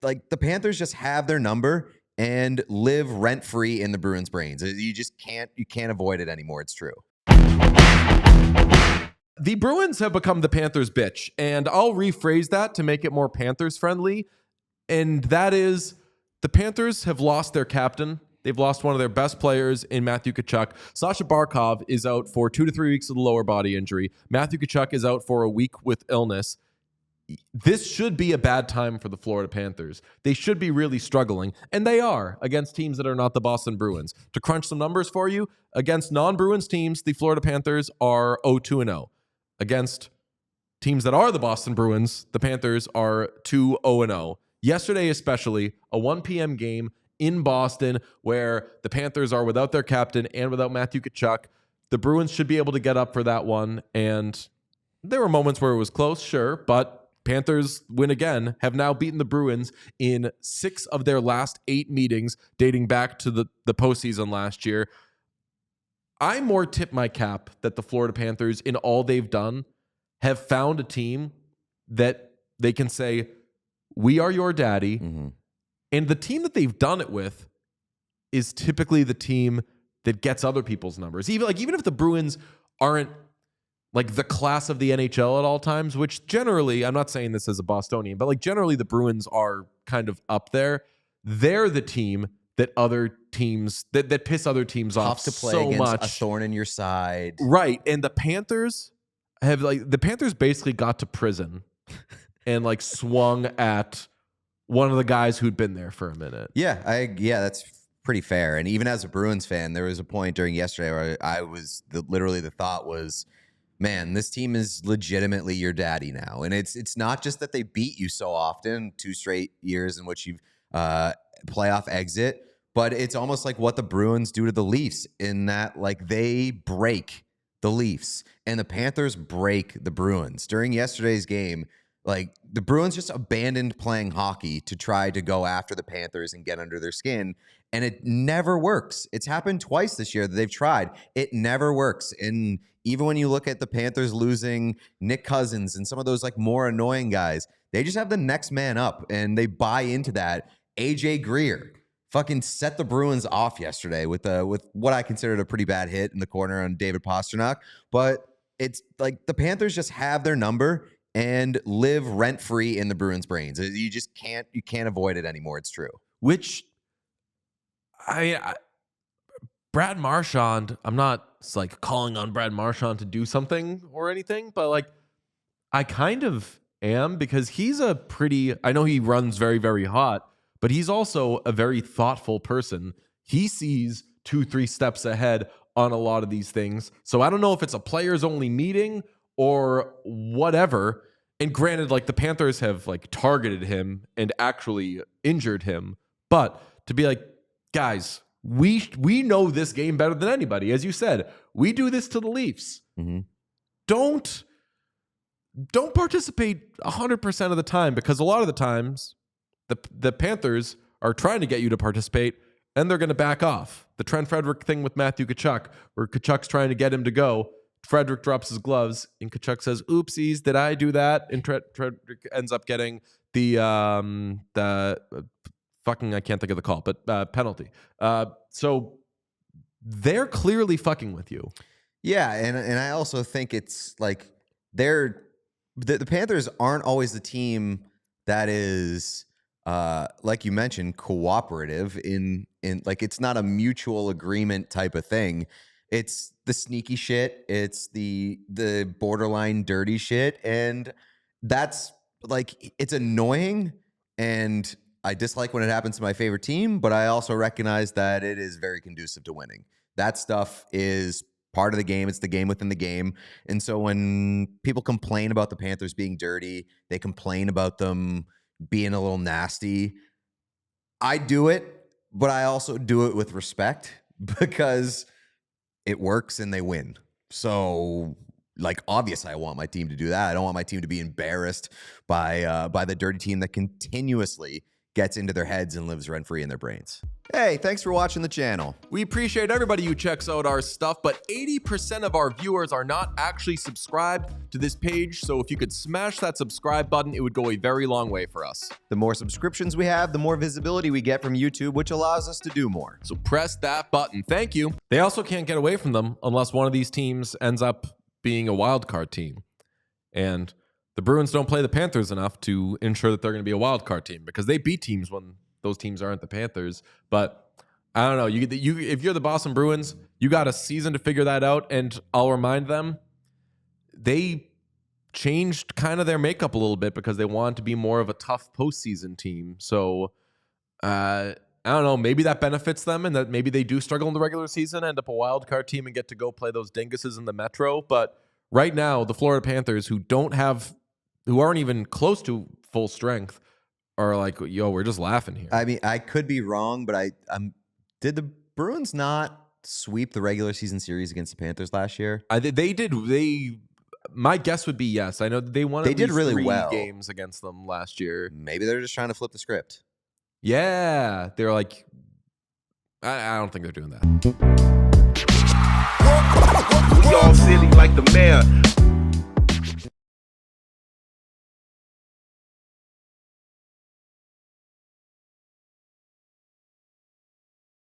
like the Panthers just have their number and live rent free in the Bruins' brains. You can't avoid it anymore. It's true. The Bruins have become the Panthers' bitch, and I'll rephrase that to make it more Panthers friendly. And that is, the Panthers have lost their captain. They've lost one of their best players in Matthew Tkachuk. Sasha Barkov is out for 2 to 3 weeks with a lower body injury. Matthew Tkachuk is out for a week with illness. This should be a bad time for the Florida Panthers. They should be really struggling, and they are against teams that are not the Boston Bruins. To crunch some numbers for you, against non-Bruins teams, the Florida Panthers are 0-2-0. Against teams that are the Boston Bruins, the Panthers are 2-0-0. Yesterday especially, a 1 p.m. game in Boston where the Panthers are without their captain and without Matthew Tkachuk. The Bruins should be able to get up for that one, and there were moments where it was close, sure, but Panthers win again, have now beaten the Bruins in 6 of their last 8 meetings dating back to the postseason last year. I more tip my cap that the Florida Panthers, in all they've done, have found a team that they can say, we are your daddy. Mm-hmm. And the team that they've done it with is typically the team that gets other people's numbers. Even if the Bruins aren't like the class of the NHL at all times, which generally, I'm not saying this as a Bostonian, but like generally the Bruins are kind of up there. They're the team that other teams that piss other teams off to play so against much. A thorn in your side, right? And the Panthers basically got to prison and like swung at one of the guys who'd been there for a minute. Yeah, that's pretty fair. And even as a Bruins fan, there was a point during yesterday where I was literally the thought was, man, this team is legitimately your daddy now. And it's not just that they beat you so often, 2 straight years in which you've playoff exit, but it's almost like what the Bruins do to the Leafs in that like they break the Leafs and the Panthers break the Bruins. During yesterday's game, like the Bruins just abandoned playing hockey to try to go after the Panthers and get under their skin. And it never works. It's happened twice this year that they've tried. It never works. And even when you look at the Panthers losing Nick Cousins and some of those like more annoying guys, they just have the next man up and they buy into that. AJ Greer fucking set the Bruins off yesterday with what I considered a pretty bad hit in the corner on David Pastrnak. But it's like the Panthers just have their number and live rent free in the Bruins' brains. You can't avoid it anymore. It's true. Which Brad Marchand, I'm not like calling on Brad Marchand to do something or anything, but like I kind of am, because he's I know he runs very, very hot, but he's also a very thoughtful person. He sees 2-3 steps ahead on a lot of these things. So I don't know if it's a players only meeting or whatever. And granted, like the Panthers have like targeted him and actually injured him, but to be like, guys, we know this game better than anybody. As you said, we do this to the Leafs. Mm-hmm. Don't participate 100% of the time, because a lot of the times the Panthers are trying to get you to participate and they're going to back off. The Trent Frederick thing with Matthew Tkachuk, where Tkachuk's trying to get him to go. Frederick drops his gloves and Tkachuk says, oopsies, did I do that? And Frederick ends up getting the fucking, I can't think of the call, but penalty. So they're clearly fucking with you. Yeah, and I also think it's like the Panthers aren't always the team that is like you mentioned, cooperative in like it's not a mutual agreement type of thing. It's the sneaky shit. It's the borderline dirty shit. And that's like, it's annoying. And I dislike when it happens to my favorite team, but I also recognize that it is very conducive to winning. That stuff is part of the game. It's the game within the game. And so when people complain about the Panthers being dirty, they complain about them being a little nasty. I do it, but I also do it with respect because it works and they win. So, like, obviously I want my team to do that. I don't want my team to be embarrassed by the dirty team that continuously gets into their heads and lives rent-free in their brains. Hey, thanks for watching the channel. We appreciate everybody who checks out our stuff, but 80% of our viewers are not actually subscribed to this page, so if you could smash that subscribe button, it would go a very long way for us. The more subscriptions we have, the more visibility we get from YouTube, which allows us to do more. So press that button. Thank you. They also can't get away from them unless one of these teams ends up being a wild card team. And the Bruins don't play the Panthers enough to ensure that they're going to be a wild card team because they beat teams when those teams aren't the Panthers. But I don't know. If you're the Boston Bruins, you got a season to figure that out. And I'll remind them, they changed kind of their makeup a little bit because they want to be more of a tough postseason team. So I don't know. Maybe that benefits them and that maybe they do struggle in the regular season, end up a wild card team and get to go play those dinguses in the Metro. But right now, the Florida Panthers, who aren't even close to full strength, are like, yo, we're just laughing here. I mean, I could be wrong, but did the Bruins not sweep the regular season series against the Panthers last year? They did. My guess would be yes. I know they won. They did really 3 well games against them last year. Maybe they're just trying to flip the script. Yeah, they're like, I don't think they're doing that. We all silly like the mayor.